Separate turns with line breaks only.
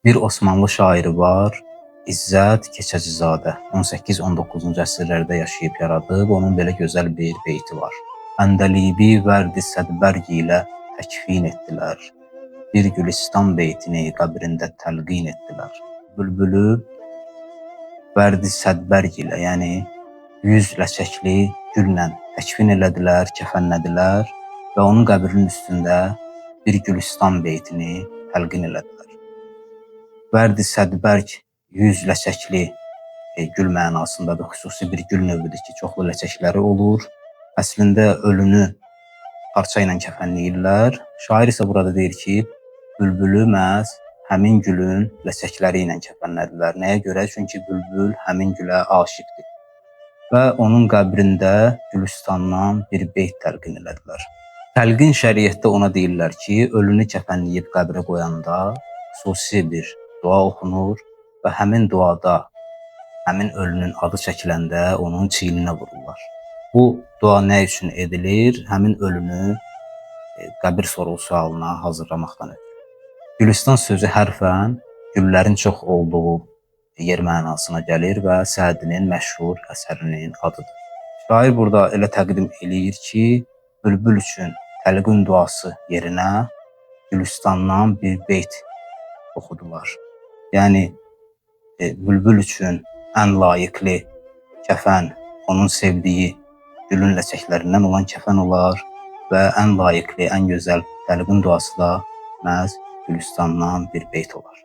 Bir Osmanlı şairi var, İzzət Keçəcizadə. 18-19-cu əsrlərdə yaşayıb yaradıb, onun belə gözəl bir beyti var. Əndəlibi vərdi sədbərg ilə təkfin etdilər. Bir Gülistan beytini qəbrində təlqin etdilər. Bülbülü vərdi sədbərg ilə, yəni 100 ləçəkli güllə təkfin elədilər, kəfənlədilər və onun qəbrinin üstündə bir Gülistan beytini təlqin elədilər. Vərdi sədbərg 100 ləçəkli gül mənasındadır. Xüsusi bir gül növüdür ki, çoxlu ləçəkləri olur. Əslində ölünü parça ilə kəfənləyirlər. Şair isə burada deyir ki, bülbülü məhz həmin gülün ləçəkləri ilə kəfənlədilər. Nəyə görə? Çünki bülbül həmin gülə aşiqdir. Və onun qəbrində Gülistandan bir beyt təlqin elədilər. Təlqin şəriətdə ona deyirlər ki, ölünü kəfənləyib qəbrə qoyanda xüsusi bir dua oxunur və həmin duada həmin ölünün adı çəkiləndə onun çiyninə vururlar. Bu dua nə üçün edilir? Həmin ölünü qəbir sorğu-sualına hazırlamaqdan ötürü. Gülistan sözü hərfən güllərin çox olduğu yer mənasına gəlir və Sədinin məşhur əsərinin adıdır. Şair burada elə təqdim eləyir ki, bülbül üçün təlqin duası yerinə Gülistandan bir beyt oxudular. Yəni bülbül üçün ən layiqli kəfən onun sevdiyi gülün ləçəklərindən olan kəfən olar və ən layiqli, ən gözəl təlqin duası da məhz Gülistandan bir beyt olar.